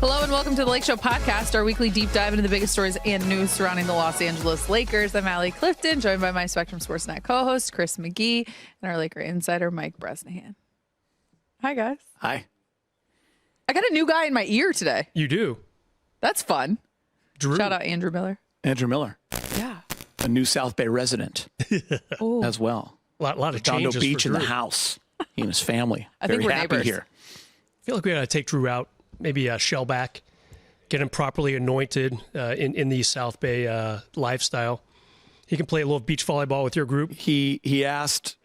Hello and welcome to the Lakeshow podcast, our weekly deep dive into the biggest stories and news surrounding the Los Angeles Lakers. I'm Allie Clifton, joined by my Spectrum SportsNet co-host, Chris McGee, and our Laker insider, Mike Bresnahan. Hi, guys. Hi. I got a new guy in my ear today. You do? That's fun. Drew. Shout out Andrew Miller. Andrew Miller. Yeah. A new South Bay resident as well. A lot of Dondo changes Beach for in the Drew. house. He and his family. I Very think we're happy neighbors. here. I feel like we got to take Drew out, maybe shell back, get him properly anointed in the South Bay lifestyle. He can play a little beach volleyball with your group. He asked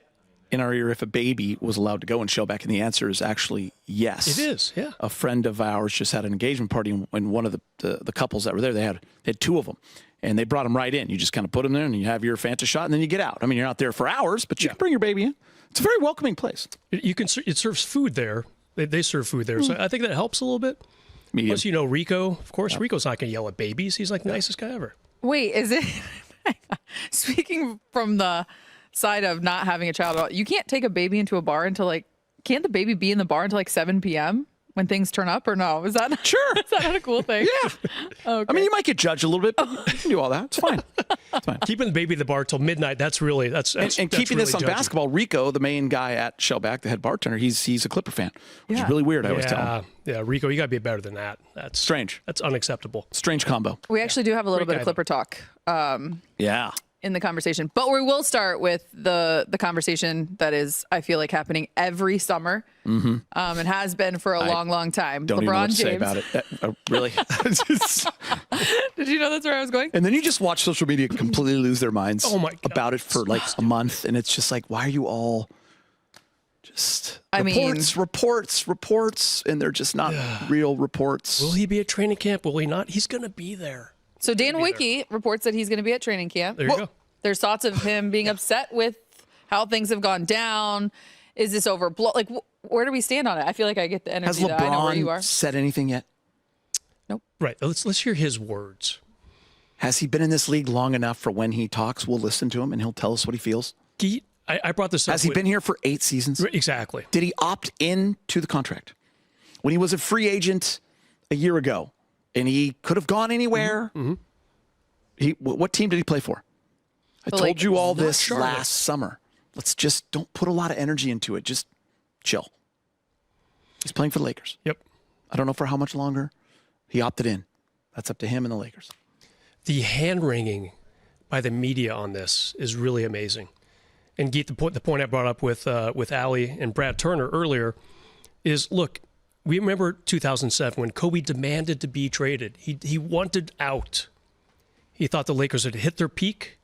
in our ear if a baby was allowed to go in Shellback, and the answer is actually yes. It is, yeah. A friend of ours just had an engagement party, and one of the couples that were there, they had two of them, and they brought them right in. You just kind of put them there, and you have your Fanta shot, and then you get out. I mean, you're not there for hours, but you can bring your baby in. It's a very welcoming place. It serves food there. They serve food there, so I think that helps a little bit. Medium. Plus, you know, Rico, of course. Rico's not going to yell at babies. He's like the nicest guy ever. Wait, is it... Speaking from the side of not having a child, you can't take a baby into a bar until can't the baby be in the bar until 7 p.m. when things turn up, or no? Is that Sure. Is that not a cool thing? Yeah. Okay. I mean, you might get judged a little bit, but you can do all that. It's fine. It's fine. Keeping the baby at the bar till midnight, that's and keeping that's this really on judging. basketball, Rico, the main guy at Shellback, the head bartender, he's a Clipper fan, which Yeah. is really weird. I always tell him. Yeah, Rico, you got to be better than that. That's Strange. That's unacceptable. Strange combo. We actually do have a little Great bit guy, of Clipper talk Yeah. in the conversation, but we will start with the conversation that is, I feel like, happening every summer. Mm-hmm. It has been for a long time. Don't LeBron even know what to James. say about it. Really? Did you know that's where I was going? And then you just watch social media completely lose their minds Oh my God. about it for like a month, and it's just like, why are you all just I mean- reports, and they're just not real reports. Will he be at training camp? Will he not? He's going to be there. So Dan Wicke reports that he's going to be at training camp. There you go. There's thoughts of him being upset with how things have gone down. Is this overblown? Like, where do we stand on it? I feel like I get the Has energy that I know where you are. LeBron said anything yet? Right. Let's hear his words. Has he been in this league long enough for when he talks, we'll listen to him and he'll tell us what he feels? I brought this up. Has he been here for 8 seasons? Exactly. Did he opt into the contract? When he was a free agent a year ago, and he could have gone anywhere, what team did he play for? I told Lakers. you all Not this Charlotte. last summer. Let's just don't put a lot of energy into it. Just chill. He's playing for the Lakers. Yep. I don't know for how much longer. He opted in. That's up to him and the Lakers. The hand-wringing by the media on this is really amazing. And Geet, the point I brought up with Allie and Brad Turner earlier is, look, we remember 2007 when Kobe demanded to be traded. He wanted out. He thought the Lakers had hit their peak.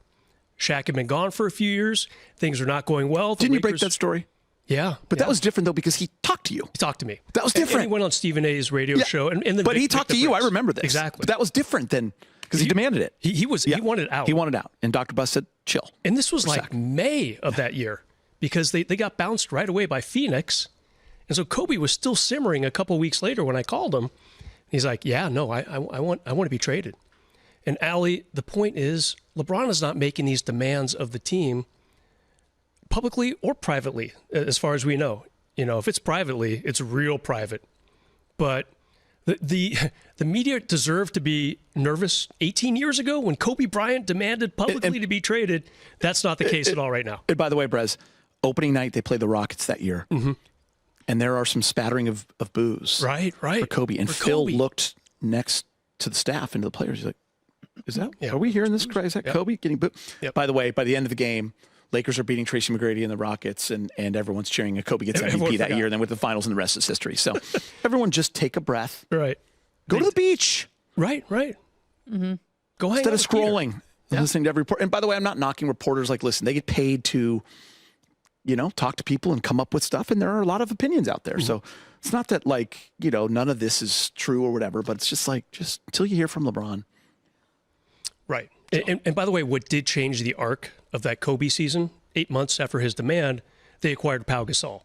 Shaq had been gone for a few years. Things were not going well. Didn't you break that story? Yeah. But that was different, though, because he talked to you. He talked to me. That was And different. he went on Stephen A's radio show. And then But he talked to you. I remember this. Exactly. But that was different than because he demanded it. He wanted out. He wanted out. And Dr. Buss said, chill. And this was like Shaq. May of that year because they got bounced right away by Phoenix. And so Kobe was still simmering a couple weeks later when I called him. He's like, yeah, no, I want to be traded. And Allie, the point is LeBron is not making these demands of the team publicly or privately, as far as we know. You know, if it's privately, it's real private. But the media deserved to be nervous 18 years ago when Kobe Bryant demanded publicly to be traded. That's not the case at all right now. And by the way, Brez, opening night, they played the Rockets that year. Mm-hmm. And there are some spattering of boos Right. for Kobe. And For Phil Kobe. looked next to the staff and to the players. He's like, are we hearing this? Is that Kobe getting booed? Yep. By the way, by the end of the game, Lakers are beating Tracy McGrady and the Rockets, and everyone's cheering. Kobe gets Everyone MVP that forgot. year, and then with the finals and the rest is history. So everyone just take a breath. Right. Go to the beach. Right. Mm-hmm. Go hang Instead out of with Peter. scrolling and listening to every report. And by the way, I'm not knocking reporters. Like, listen, they get paid to, talk to people and come up with stuff. And there are a lot of opinions out there. So it's not that none of this is true or whatever, but it's just until you hear from LeBron. Right. And by the way, what did change the arc of that Kobe season, 8 months after his demand, they acquired Pau Gasol.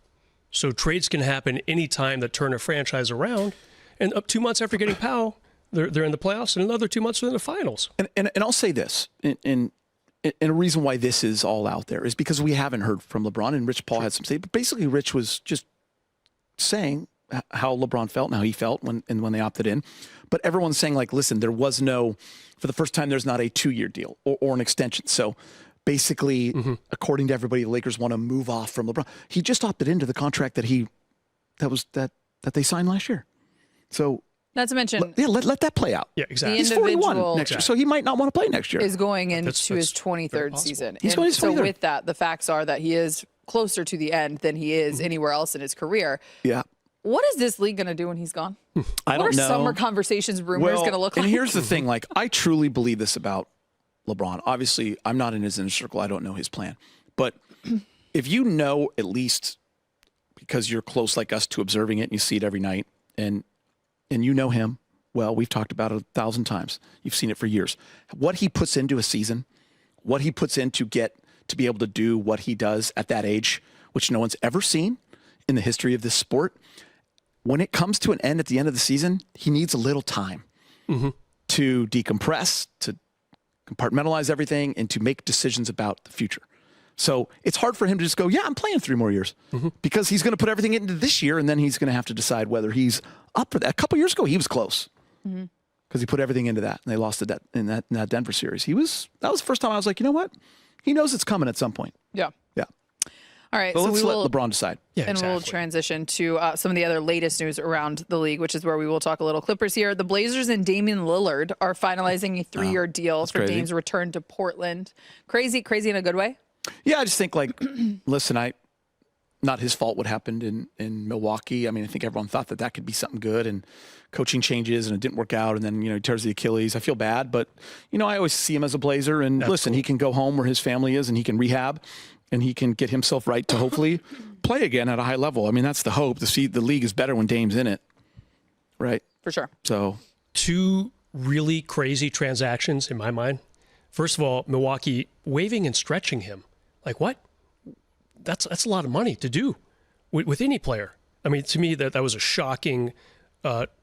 So trades can happen anytime that turn a franchise around. And up 2 months after getting Pau, they're in the playoffs, and another 2 months they're in the finals. And I'll say this, and a reason why this is all out there is because we haven't heard from LeBron, and Rich Paul had some say. But basically, Rich was just saying, how LeBron felt and how he felt when they opted in. But everyone's saying, like, listen, there was no, for the first time, there's not a 2-year deal or an extension. So basically, according to everybody, the Lakers want to move off from LeBron. He just opted into the contract that they signed last year. So not to mention, let that play out. Yeah, exactly. He's 41 next year, so he might not want to play next year. Is going into his 23rd season. He's going to his 23rd. So with that, the facts are that he is closer to the end than he is anywhere else in his career. Yeah. What is this league going to do when he's gone? I don't know. What are summer conversations rumors going to look like? And here's the thing, like, I truly believe this about LeBron. Obviously, I'm not in his inner circle. I don't know his plan. But if you know, at least because you're close like us to observing it and you see it every night, and you know him well, we've talked about it 1,000 times. You've seen it for years. What he puts into a season, what he puts in to get to be able to do what he does at that age, which no one's ever seen in the history of this sport. When it comes to an end at the end of the season, he needs a little time to decompress, to compartmentalize everything, and to make decisions about the future. So it's hard for him to just go, yeah, I'm playing 3 more years, because he's going to put everything into this year, and then he's going to have to decide whether he's up for that. A couple years ago, he was close because he put everything into that, and they lost in that Denver series. That was the first time I was like, you know what? He knows it's coming at some point. Yeah. Yeah. All right. So let's let LeBron decide. Yeah, and exactly. we'll transition to some of the other latest news around the league, which is where we will talk a little Clippers here. The Blazers and Damian Lillard are finalizing a 3-year deal for crazy. Dame's return to Portland. Crazy in a good way? Yeah, I just think, like, listen, not his fault what happened in Milwaukee. I mean, I think everyone thought that could be something good, and coaching changes, and it didn't work out, and then, he tears the Achilles. I feel bad, but, I always see him as a Blazer, and listen, he can go home where his family is, and he can rehab, and he can get himself right to hopefully play again at a high level. I mean, that's the hope. The league is better when Dame's in it, right? For sure. So 2 really crazy transactions in my mind. First of all, Milwaukee waiving and stretching him. Like, what? That's a lot of money to do with any player. I mean, to me, that was a shocking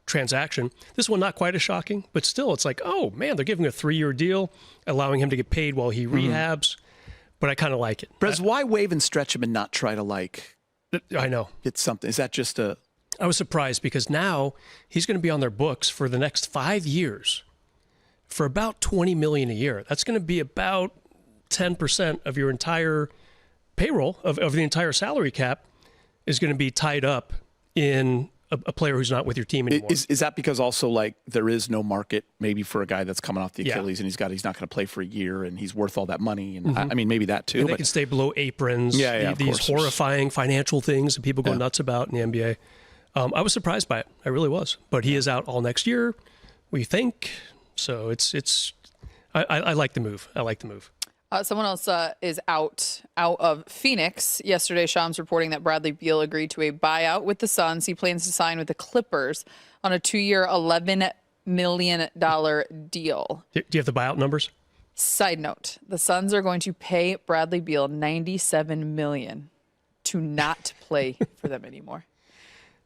transaction. This one, not quite as shocking, but still, it's like, oh, man, they're giving a 3-year deal, allowing him to get paid while he rehabs. But I kind of like it. Brez, why wave and stretch him and not try to, I know. get something? Is that just a... I was surprised because now he's going to be on their books for the next 5 years for about $20 million a year. That's going to be about 10% of your entire payroll, of the entire salary cap, is going to be tied up in a player who's not with your team anymore. Is that because also, like, there is no market maybe for a guy that's coming off the Achilles, and he's not going to play for a year, and he's worth all that money, and I mean, maybe that too. And they can stay below aprons. These horrifying financial things that people go nuts about in the NBA. I was surprised by it. I really was. But he is out all next year, we think. So I like the move. I like the move. Someone else is out of Phoenix. Yesterday, Shams reporting that Bradley Beal agreed to a buyout with the Suns. He plans to sign with the Clippers on a 2-year, $11 million deal. Do you have the buyout numbers? Side note, the Suns are going to pay Bradley Beal $97 million to not play for them anymore.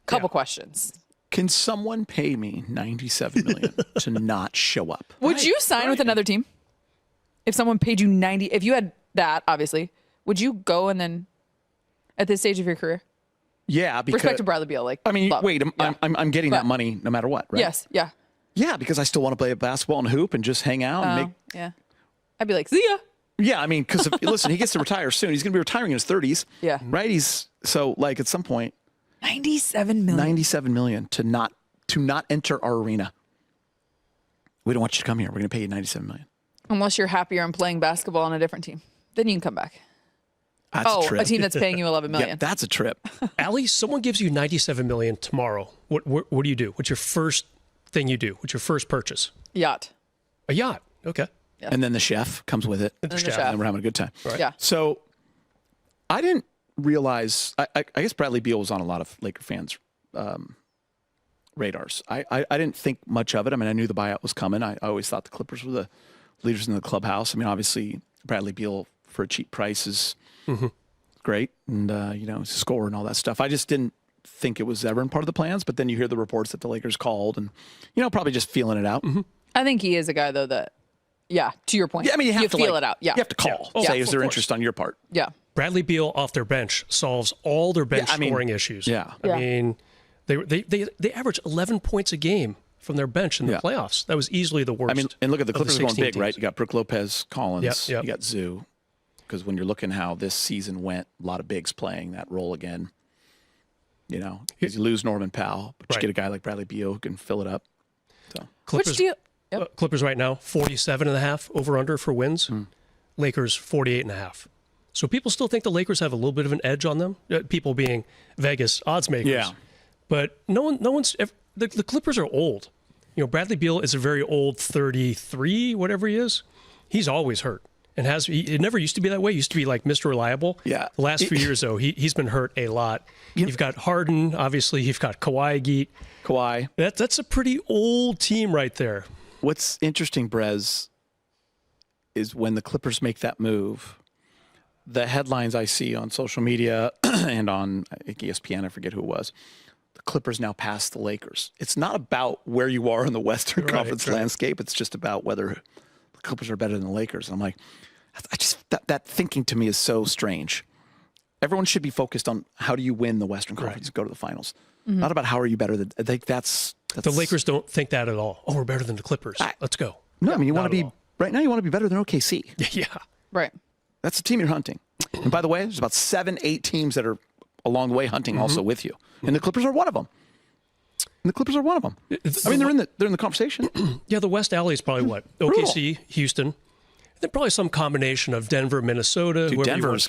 Couple questions. Can someone pay me $97 million to not show up? Would you sign with another team? If someone paid you if you had that, obviously, would you go and then, at this stage of your career? Yeah, because respect to Bradley Beal, I'm getting that money no matter what, right? Yes, yeah. Yeah, because I still want to play basketball and hoop and just hang out and make. Yeah, I'd be like, see ya. Yeah, I mean, because listen, he gets to retire soon. He's going to be retiring in his 30s. Yeah, right. So at some point, $97 million to not enter our arena. We don't want you to come here. We're going to pay you $97 million. Unless you're happier in playing basketball on a different team, then you can come back. That's a trip. A team that's paying you $11 million. Yeah, that's a trip. Allie, someone gives you $97 million tomorrow. What do you do? What's your first thing you do? What's your first purchase? Yacht. A yacht. Okay. Yeah. And then the chef comes with it. And the chef. And we're having a good time. Right. Yeah. So I didn't realize, I guess Bradley Beal was on a lot of Laker fans' radars. I didn't think much of it. I mean, I knew the buyout was coming. I always thought the Clippers were the leaders in the clubhouse. I mean, obviously, Bradley Beal for a cheap price is great. And, he's a scorer and all that stuff. I just didn't think it was ever in part of the plans. But then you hear the reports that the Lakers called and, probably just feeling it out. I think he is a guy, though, that, to your point. Yeah, I mean, you have to feel it out. Yeah. You have to call. Yeah. Say, Yeah, is there of interest on your part? Yeah. Bradley Beal off their bench solves all their bench scoring issues. Yeah. I mean, They average 11 points a game from their bench in the playoffs. That was easily the worst. I mean, and look at the Clippers going big, teams. right? You got Brook Lopez, Collins, Yep. you got Zoo. Because when you're looking how this season went, a lot of bigs playing that role again. You know, because you lose Norman Powell, but you get a guy like Bradley Beal who can fill it up. So Clippers, Clippers right now, 47.5 over-under for wins. Lakers, 48.5. So people still think the Lakers have a little bit of an edge on them, people being Vegas odds makers. Yeah. But no one's the Clippers are old. You know, Bradley Beal is a very old 33, whatever he is. He's always hurt. And it never used to be that way. It used to be like Mr. Reliable. Yeah. The last few years, though, he's been hurt a lot. You've got Harden, obviously. You've got Kawhi. That's a pretty old team right there. What's interesting, Brez, is when the Clippers make that move, the headlines I see on social media and on I think ESPN, I forget who it was, the Clippers now pass the Lakers. It's not about where you are in the Western Conference landscape. It's just about whether the Clippers are better than the Lakers. And I'm like, that thinking to me is so strange. Everyone should be focused on how do you win the Western Conference and go to the finals. Not about how are you better than. I think that's the Lakers don't think that at all. Oh, we're better than the Clippers. Let's go. No, I mean you want to be right now. You want to be better than OKC. Yeah, right. That's the team you're hunting. And by the way, there's about 7-8 teams that are along the way hunting also with you, and the Clippers are one of them. I mean, they're in the conversation. Yeah, the West Alley is probably what? OKC, Houston. Then probably some combination of Denver, Minnesota. Dude, Denver's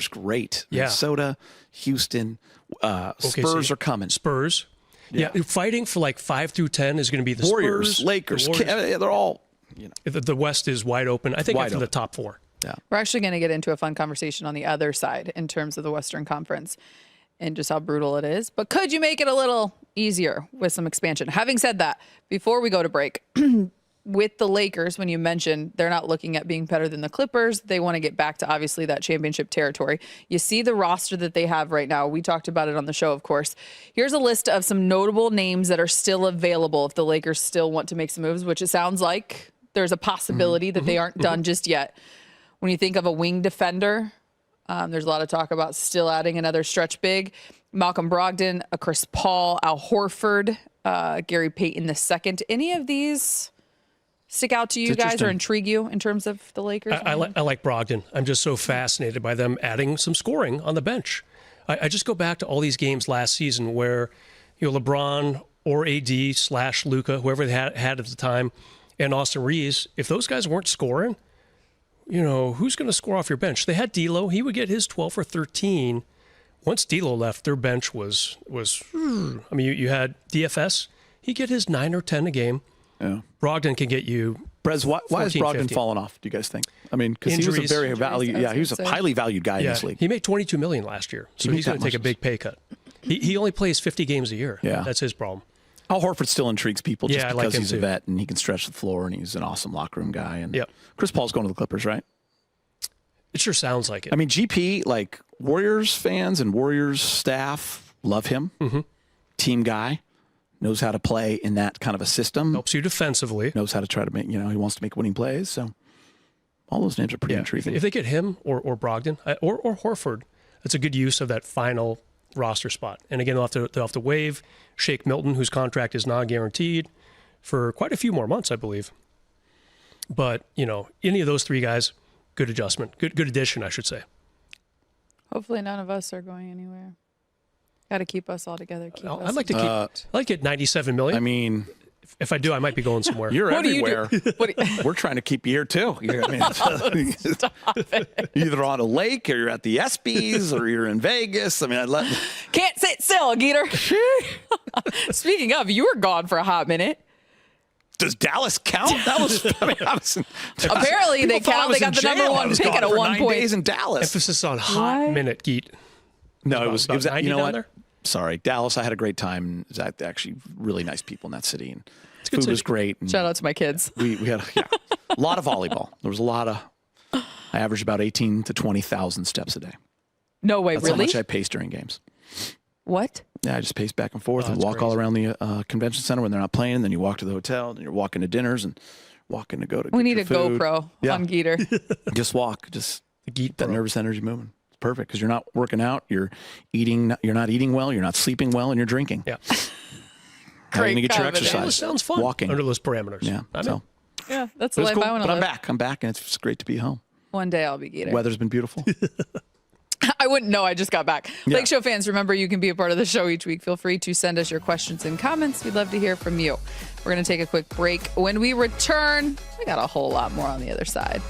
great. Yeah. Minnesota, Houston, Spurs are coming. Spurs. Yeah. Fighting for like 5 through 10 is going to be the Warriors, Spurs, Lakers. the Warriors. They're all, The West is wide open. I think after the top 4. Yeah. We're actually going to get into a fun conversation on the other side in terms of the Western Conference and just how brutal it is. But could you make it a little easier with some expansion? Having said that, before we go to break, with the Lakers, when you mentioned they're not looking at being better than the Clippers, they want to get back to obviously that championship territory. You see the roster that they have right now. We talked about it on the show, of course. Here's a list of some notable names that are still available if the Lakers still want to make some moves, which it sounds like there's a possibility that they aren't done just yet. When you think of a wing defender, there's a lot of talk about still adding another stretch big. Malcolm Brogdon, a Chris Paul, Al Horford, Gary Payton II. Any of these stick out to you guys or intrigue you in terms of the Lakers? I like Brogdon. I'm just so fascinated by them adding some scoring on the bench. I just go back to all these games last season where LeBron or AD / Luka, whoever they had at the time, and Austin Reeves, if those guys weren't scoring, who's going to score off your bench? They had D'Lo. He would get his 12 or 13. Once D'Lo left, their bench was. I mean, you had DFS. He'd get his 9 or 10 a game. Yeah. Brogdon can get you. Brez, why is Brogdon 15. Falling off? Do you guys think? I mean, because he was a very valued. Yeah, he was a highly valued guy in this league. He made $22 million last year, so he's going to take a big pay cut. He only plays 50 games a year. Yeah, that's his problem. Al Horford still intrigues people just because he's a vet and he can stretch the floor and he's an awesome locker room guy. And Chris Paul's going to the Clippers, right? It sure sounds like it. I mean, GP, like Warriors fans and Warriors staff love him. Team guy, knows how to play in that kind of a system. Helps you defensively. Knows how to try to make, he wants to make winning plays. So all those names are pretty intriguing. If they get him or Brogdon or Horford, that's a good use of that final roster spot. And again, they'll have to waive Shake Milton, whose contract is non-guaranteed for quite a few more months, I believe. But, any of those 3 guys, good adjustment, good addition, I should say. Hopefully none of us are going anywhere. Got to keep us all together. I'd like to I'd like to get $97 million. I mean, if I do, I might be going somewhere. You're everywhere. We're trying to keep you here too. Stop it. Either on a lake, or you're at the ESPYs, or you're in Vegas. I mean, can't sit still, Geeter. Speaking of, you were gone for a hot minute. Does Dallas count? That was. Apparently they count. They got the number 1 pick at a 1 point. Days in Dallas. Emphasis on hot minute, Geet. No, it was. You know what? There? Sorry, Dallas. I had a great time. It was actually really nice people in that city, and food was great. And shout out to my kids. We had a lot of volleyball. There was a lot of. I averaged about 18 to 20,000 steps a day. No way, That's really? how much I paced during games. What? Yeah, I just paced back and forth and walk all around the convention center when they're not playing. Then you walk to the hotel, and you're walking to dinners and walking to go to. We need a food. GoPro on Geeter. Just walk, just keep that nervous energy moving. perfect because you're not working out, you're not eating well, you're not sleeping well, and you're drinking. Yeah. How are you going to get your combination. Well, exercise? it sounds fun Walking. under those parameters. Yeah. I'm in. Yeah, that's the It was life cool, I want to but live. I'm back, and it's great to be home. One day I'll be Gator. Weather's been beautiful. I wouldn't know. I just got back. Yeah. Lakeshow fans, remember you can be a part of the show each week. Feel free to send us your questions and comments. We'd love to hear from you. We're going to take a quick break. When we return, we got a whole lot more on the other side.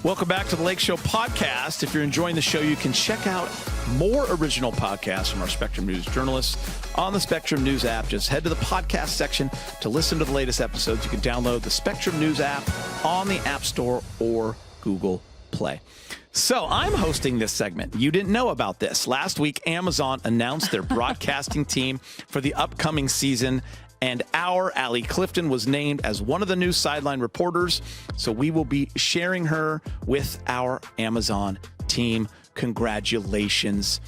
Welcome back to the Lake Show podcast. If you're enjoying the show, you can check out more original podcasts from our Spectrum News journalists on the Spectrum News app. Just head to the podcast section to listen to the latest episodes. You can download the Spectrum News app on the App Store or Google Play. So I'm hosting this segment. You didn't know about this. Last week, Amazon announced their broadcasting team for the upcoming season, and our Allie Clifton was named as one of the new sideline reporters. So we will be sharing her with our Amazon team. Congratulations,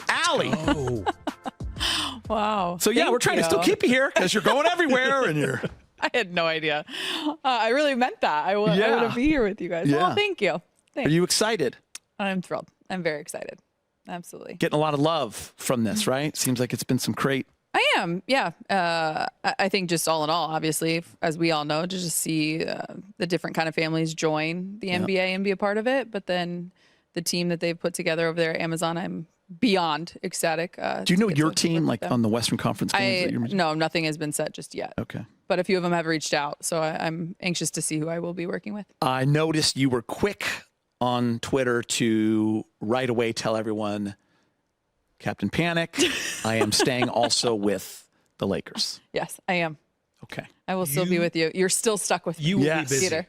Allie. Oh, Wow. So yeah, we're trying to still keep you here because you're going everywhere and you're. I had no idea. I really meant that. I want to be here with you guys. Yeah. Well, thank you. Are Thanks. you excited? I'm thrilled. I'm very excited. Absolutely. Getting a lot of love from this, right? Seems like it's been some great. I am. Yeah. I think just all in all, obviously, as we all know, to just see the different kind of families join the NBA and be a part of it. But then the team that they've put together over there at Amazon, I'm beyond ecstatic. Do you know to get your to team, work with like them. on the Western Conference games? That you're mentioning? No, nothing has been set just yet. Okay. But a few of them have reached out. So I'm anxious to see who I will be working with. I noticed you were quick on Twitter to right away tell everyone, Captain Panic, I am staying also with the Lakers. Yes, I am. Okay. I will still be with you. You're still stuck with me. you will Yes. be busy. Peter.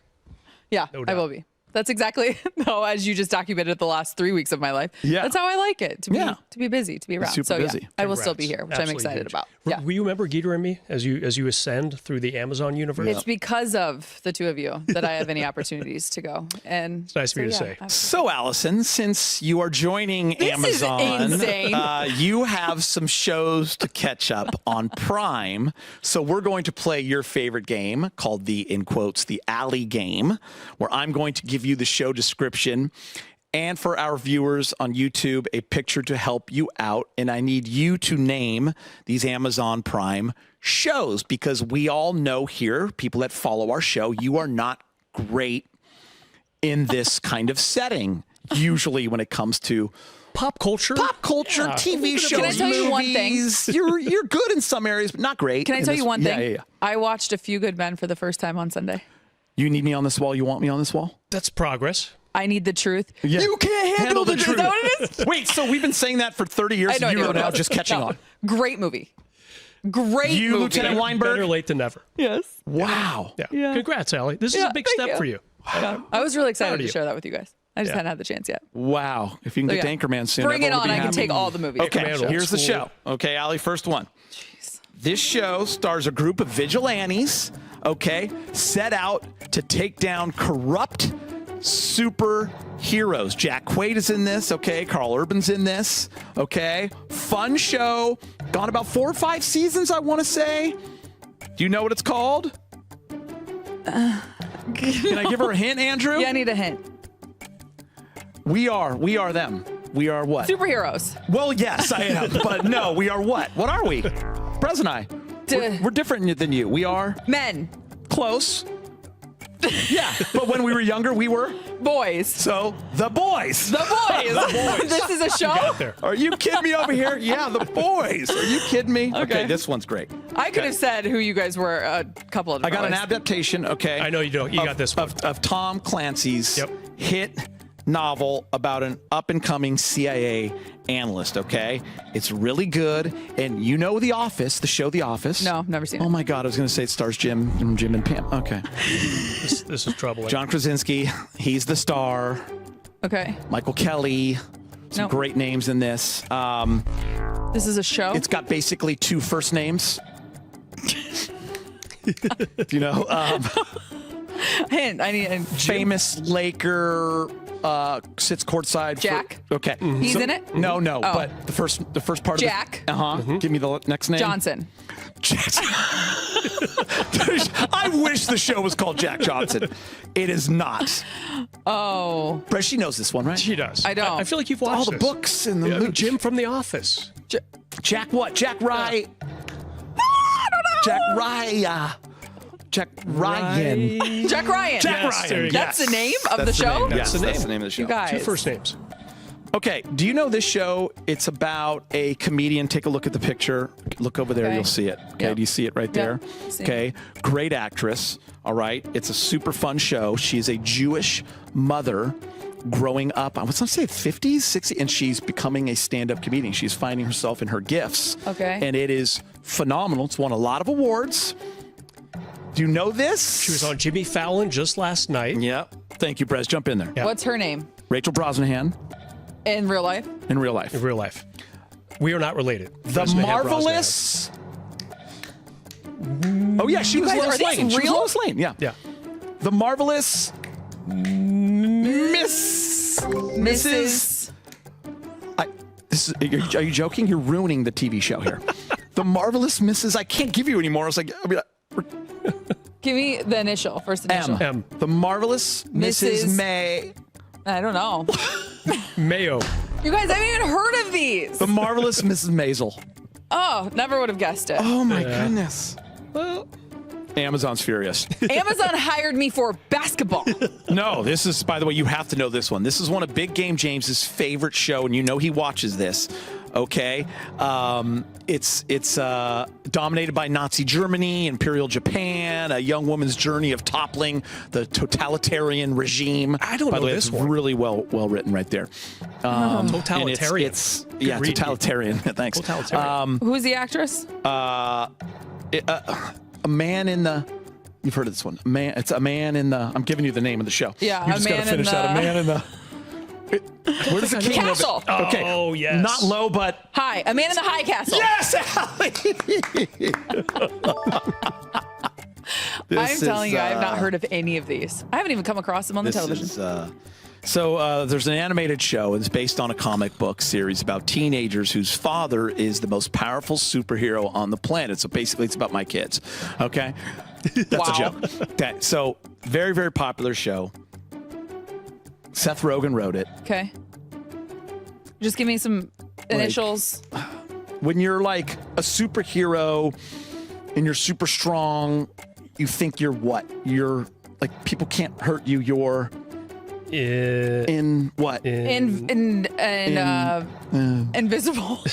Yeah, No I doubt. will be. That's exactly as you just documented the last 3 weeks of my life. Yeah. That's how I like it, to be busy, to be around. super so busy. yeah, I will still be Congrats. here, which I'm Absolutely excited huge. about. Yeah. Will you remember Geeter and me as you ascend through the Amazon universe? It's because of the two of you that I have any opportunities to go. And it's nice of you to say. So, Allison, since you are joining This is Amazon, insane. You have some shows to catch up on Prime. So we're going to play your favorite game called the, in quotes, the Allie game, where I'm going to give you the show description and for our viewers on YouTube, a picture to help you out. And I need you to name these Amazon Prime shows because we all know here, people that follow our show, you are not great in this kind of setting, usually when it comes to Pop culture. TV shows. Can I tell you one thing? movies. You're good in some areas, but not great. Can I in tell this- you one thing? Yeah. I watched A Few Good Men for the first time on Sunday. You need me on this wall. You want me on this wall? That's progress. I need the truth. Yeah. You can't handle the truth. Is that what it is? Wait, so we've been saying that for 30 years. I had no and idea you are what it now was. just catching No. on. Great movie. Great You, movie. Lieutenant Weinberg? Better late than never. Yes. Wow. Yeah. Congrats, Allie. This is Yeah, a big thank step you. for you. Yeah. I was really excited Proud of to you. share that with you guys. I just hadn't had the chance yet. Wow. If you can So, get yeah. to Anchorman soon, Bring it everyone will on. be I can happy. take all the movies. Okay, Anchorman, old here's the school. show. Okay, Allie, first one. This show stars a group of vigilantes, okay, set out to take down corrupt superheroes. Jack Quaid is in this, okay? Carl Urban's in this, okay? Fun show. Gone about 4 or 5 seasons, I want to say. Do you know what it's called? Can I give her a hint, Andrew? Yeah, I need a hint. We are them. We are what? Superheroes. Well, yes, I am. But no, we are what? What are we? Brez and I. We're different than you. We are Men. close. Yeah, but when we were younger, we were. Boys. So, the boys. The boys. This is a show? Got there. Are you kidding me over here? Yeah, the boys. Are you kidding me? Okay. This one's great. I could have said who you guys were a couple of I got an ways. adaptation, okay. I know you don't. You got this one. Of Tom Clancy's Yep. hit novel about an up-and-coming CIA analyst, okay? It's really good. And you know The Office, the show The Office. No, never seen it. Oh, my God. I was going to say it stars Jim and Pam. Okay. This is troubling. John Krasinski, he's the star. Okay. Michael Kelly, some No. great names in this. This is a show? It's got basically 2 first names. You know, Hint. I need a famous Laker sits courtside. Jack? Okay. He's in it? No, Oh. but the first part Jack? of it. Give me the next name. Johnson. I wish the show was called Jack Johnson. It is not. Oh. Brett, she knows this one, right? She does. I don't. I feel like you've watched All the this. books and the Jim from The Office. Jack what? Jack Rye. I don't know. Jack Rye. Jack Ryan. Jack Ryan. Jack Yes, Ryan. That's the name of That's the show? Name. That's Yes, the name. that's the name of the show. You guys. 2 first names. Okay, do you know this show? It's about a comedian. Take a look at the picture. Look over there, Okay. you'll see it. Okay, Yep. do you see it right there? Yep. See. Okay, great actress. All right, it's a super fun show. She's a Jewish mother growing up, I would say 50s, 60s, and she's becoming a stand-up comedian. She's finding herself in her gifts. Okay. And it is phenomenal. It's won a lot of awards. Do you know this? She was on Jimmy Fallon just last night. Yep. Thank you, Brez. Jump in there. Yeah. What's her name? Rachel Brosnahan In real life? in real life. In real life. We are not related. The Bresnahan, Marvelous. Oh yeah, she was guys, Lois are these Lane. She was real? Lois Lane. Yeah. Yeah. The Marvelous Mrs. Are you joking? You're ruining the TV show here. The Marvelous Mrs. I can't give you anymore. I was like, Give me the initial, first initial. M. The Marvelous Mrs. Mrs. May. I don't know. Mayo. You guys, I haven't even heard of these. The Marvelous Mrs. Maisel. Oh, never would have guessed it. Oh my goodness. Well, Amazon's furious. Amazon hired me for basketball. No, this is, by the way, you have to know this one. This is one of Big Game James's favorite show, and you know he watches this. Okay, it's dominated by Nazi Germany, Imperial Japan, a young woman's journey of toppling the totalitarian regime. I don't by know the way, this it's one. really well written right there. And Totalitarian. It's Good reading. totalitarian. Thanks. Totalitarian. Who's the actress? A man in the. You've heard of this one. It's a man in the. I'm giving you the name of the show. Yeah, you a just gotta man in finish that. A the- man in the. Where does the king live? Castle. Okay. Oh, yes. Not low, but Hi, a man in the high castle. yes, Allie. I'm telling you, I have not heard of any of these. I haven't even come across them on the television. So there's an animated show. It's based on a comic book series about teenagers whose father is the most powerful superhero on the planet. So basically, it's about my kids. Okay, that's Wow. a joke. Okay, so very, very popular show. Seth Rogen wrote it. Okay. Just give me some initials. When you're like a superhero and you're super strong, you think you're what? You're like people can't hurt you. You're in what? Invisible.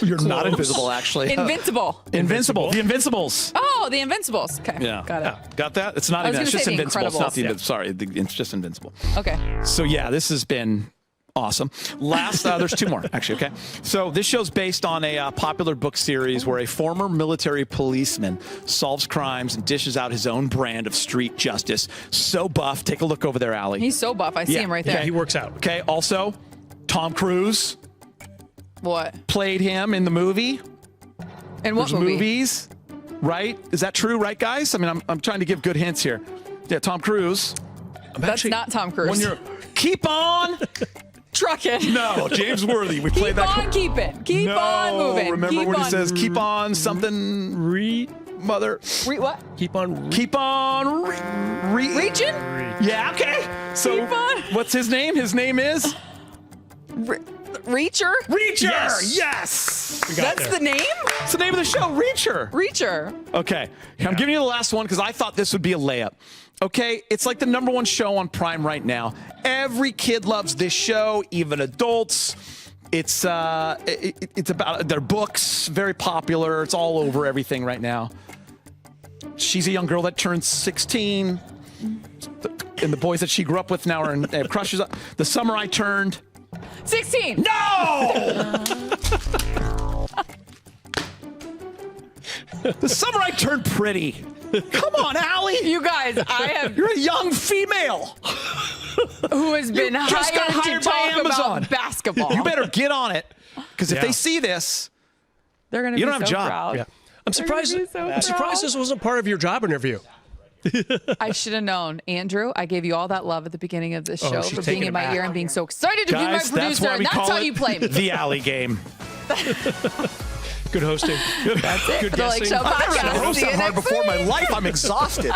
You're not invisible, actually. Invincible. Invincible. The Invincibles. Oh, the Invincibles. Okay. Yeah. Got it. Got that? It's not I was even. It's gonna just say The Invincible. It's not the Incredibles. Invincible. Sorry, it's just Invincible. Okay. So yeah, this has been awesome. Last, there's 2 more actually. Okay, so this show's based on a popular book series where a former military policeman solves crimes and dishes out his own brand of street justice. So buff. Take a look over there, Allie. He's so buff. I see Yeah. him right Yeah, there. he works out. Okay. Also, Tom Cruise What? played him in the movie. In what There's movie? movies, right? Is that true, right, guys? I mean, I'm trying to give good hints here. Yeah, Tom Cruise. That's not Tom Cruise. When you're keep on. trucking. No, James Worthy. We played Keep that. on keeping. Keep no, on moving. remember keep when on. he says keep on something mother. What? Keep on. Keep on Reaching? Yeah, okay. So Keep on. what's his name? His name is Reacher? Reacher. Yes. Yes. We got That's there. the name? It's the name of the show, Reacher. Reacher. Okay, I'm giving you the last one because I thought this would be a layup. Okay, it's like the #1 show on Prime right now. Every kid loves this show, even adults. It's about their books, very popular. It's all over everything right now. She's a young girl that turns 16, and the boys that she grew up with now are in crushes. The summer I turned 16. No! The summer I turned pretty. Come on, Allie. You guys, I have You're a young female. who has been just got hired hired to by talk Amazon. about basketball. You better get on it. Because if Yeah. they see this, They're going to You be don't have so a job. proud. Yeah. I'm surprised. gonna be so I'm surprised proud. this wasn't part of your job interview. I should have known. Andrew, I gave you all that love at the beginning of this show she's for taking being it in my back. ear and being so excited to guys, be my that's producer. why we And that's call how it you play me. Good the Allie game. Good hosting. That's it Good for the Lake guessing. Show I've never had podcast. to host See you that hard next before in my week. life. I'm exhausted.